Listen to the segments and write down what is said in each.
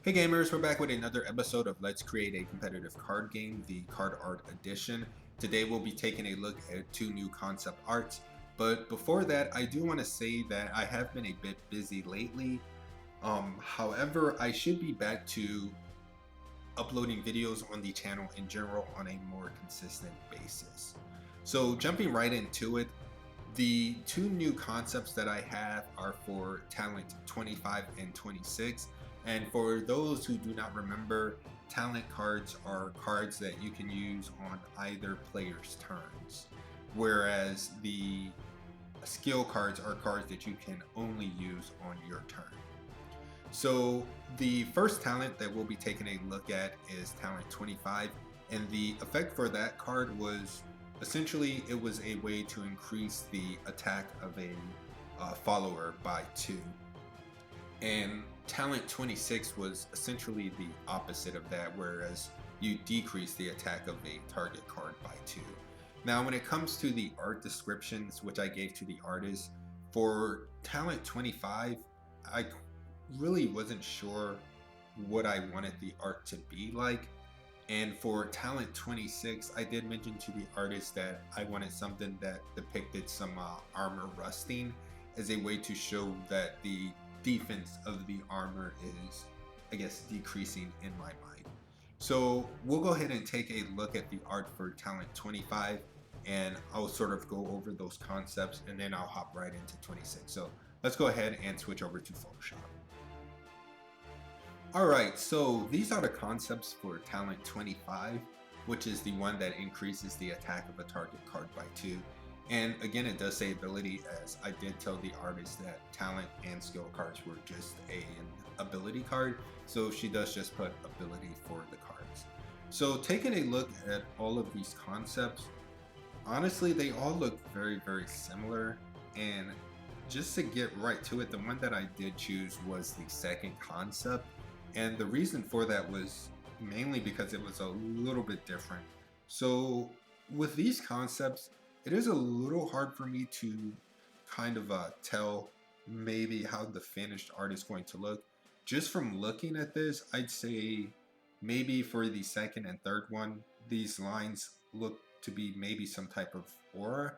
Hey gamers, we're back with another episode of Let's Create a Competitive Card Game, the Card Art Edition. Today we'll be taking a look at two new concept arts, but before that I do want to say that I have been a bit busy lately. However, I should be back to uploading videos on the channel in general on a more consistent basis. So jumping right into it, the two new concepts that I have are for Talent 25 and 26. And for those who do not remember, talent cards are cards that you can use on either player's turns, whereas the skill cards are cards that you can only use on your turn. So the first talent that we'll be taking a look at is Talent 25, and the effect for that card was essentially it was a way to increase the attack of a follower by 2. And Talent 26 was essentially the opposite of that, whereas you decrease the attack of a target card by 2. Now when it comes to the art descriptions, which I gave to the artist, for Talent 25, I really wasn't sure what I wanted the art to be like. And for Talent 26, I did mention to the artist that I wanted something that depicted some armor rusting as a way to show that the defense of the armor is, I guess, decreasing in my mind. So we'll go ahead and take a look at the art for Talent 25, and I'll sort of go over those concepts and then I'll hop right into 26. So let's go ahead and switch over to Photoshop. Alright, so these are the concepts for Talent 25, which is the one that increases the attack of a target card by 2. And again, it does say ability, as I did tell the artist that talent and skill cards were just an ability card, so she does just put ability for the cards. So taking a look at all of these concepts, honestly they all look very similar, and just to get right to it, the one that I did choose was the second concept. And the reason for that was mainly because it was a little bit different. So with these concepts, it is a little hard for me to kind of tell maybe how the finished art is going to look. Just from looking at this, I'd say maybe for the second and third one, these lines look to be maybe some type of aura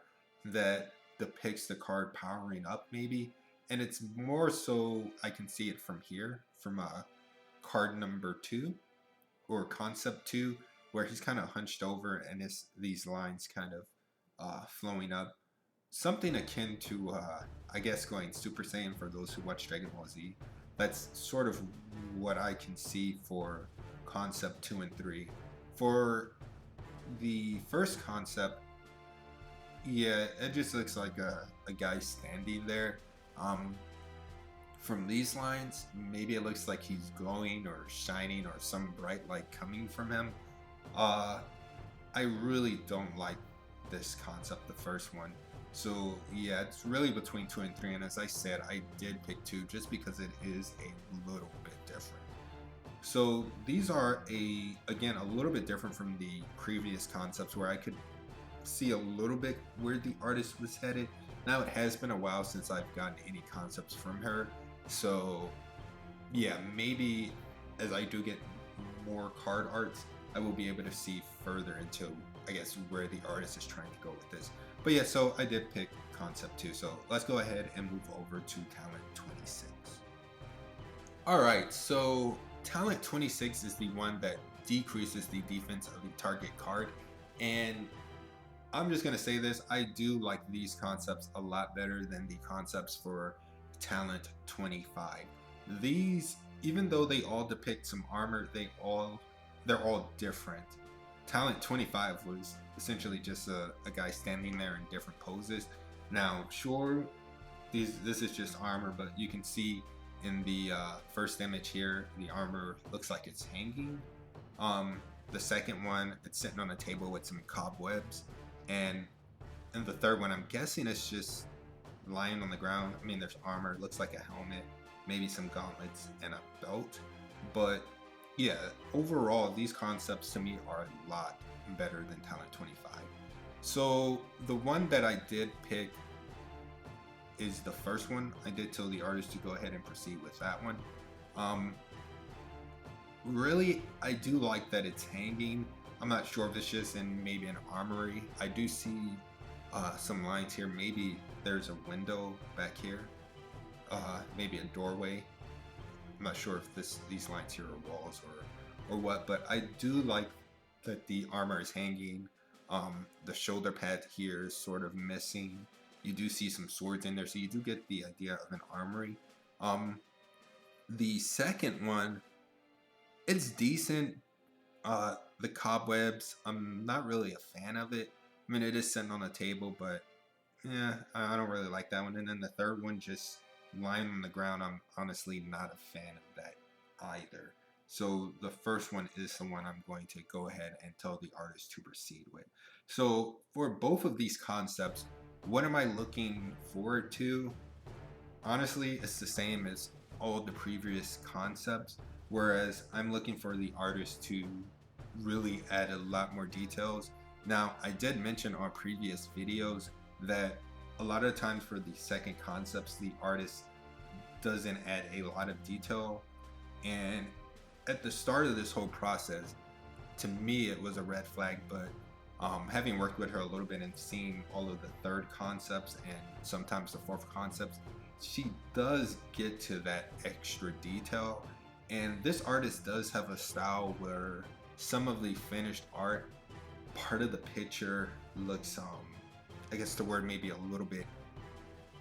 that depicts the card powering up maybe. And it's more so I can see it from here, from card number 2 or concept 2, where he's kind of hunched over and it's these lines kind of flowing up, something akin to I guess going Super Saiyan for those who watch Dragon Ball Z. That's sort of what I can see for concept 2 and 3. For the first concept, yeah, it just looks like a guy standing there. From these lines, maybe it looks like he's glowing or shining or some bright light coming from him. I really don't like this concept, the first one. So yeah, it's really between 2 and 3, and as I said, I did pick 2 just because it is a little bit different. So these are again a little bit different from the previous concepts where I could see a little bit where the artist was headed. Now it has been a while since I've gotten any concepts from her, so yeah, maybe as I do get more card arts, I will be able to see further into, I guess, where the artist is trying to go with this. But yeah, so I did pick concept 2, so let's go ahead and move over to Talent 26. Alright, so Talent 26 is the one that decreases the defense of the target card, and I'm just going to say this, I do like these concepts a lot better than the concepts for Talent 25. These, even though they all depict some armor, they're all different. Talent 25 was essentially just a guy standing there in different poses. Now, sure, this is just armor, but you can see in the first image here, the armor looks like it's hanging. The second one, it's sitting on a table with some cobwebs. And in the third one, I'm guessing it's just lying on the ground. I mean, there's armor, it looks like a helmet, maybe some gauntlets and a belt. But yeah, overall, these concepts to me are a lot better than Talent 25. So the one that I did pick is the first one. I did tell the artist to go ahead and proceed with that one. Really, I do like that it's hanging. I'm not sure if it's just in maybe an armory. I do see some lines here. Maybe there's a window back here. Maybe a doorway. I'm not sure if these lines here are walls or what, but I do like that the armor is hanging. The shoulder pad here is sort of missing. You do see some swords in there, so you do get the idea of an armory. Um, the second one, it's decent. The cobwebs, I'm not really a fan of it. I mean, it is sitting on a table, but yeah, I don't really like that one. And then the third one, just lying on the ground, I'm honestly not a fan of that either. So the first one is the one I'm going to go ahead and tell the artist to proceed with. So for both of these concepts, what am I looking forward to? Honestly, it's the same as all the previous concepts, whereas I'm looking for the artist to really add a lot more details. Now, I did mention on previous videos that a lot of times for the second concepts, the artist doesn't add a lot of detail. And at the start of this whole process, to me, it was a red flag, but having worked with her a little bit and seeing all of the third concepts and sometimes the fourth concepts, she does get to that extra detail. And this artist does have a style where some of the finished art, part of the picture looks, I guess the word may be a little bit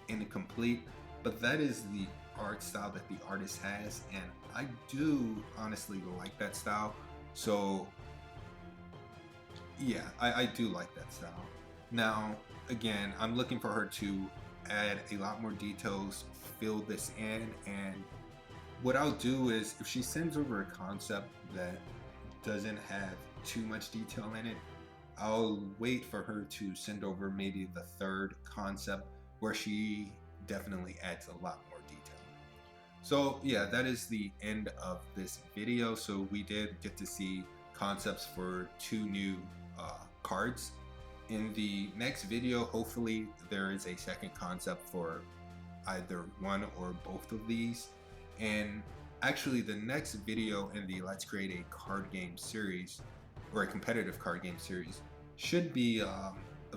incomplete, but that is the art style that the artist has, and I do honestly like that style. So yeah, I do like that style. Now, again, I'm looking for her to add a lot more details, fill this in, and what I'll do is if she sends over a concept that doesn't have too much detail in it, I'll wait for her to send over maybe the third concept where she definitely adds a lot more detail. So yeah, that is the end of this video. So we did get to see concepts for two new cards. In the next video, hopefully there is a second concept for either one or both of these. And actually the next video in the Let's Create a Card Game series, or a competitive card game series, should be a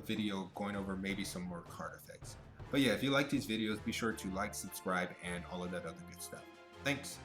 video going over maybe some more card effects. But yeah, if you like these videos, be sure to like, subscribe, and all of that other good stuff. Thanks.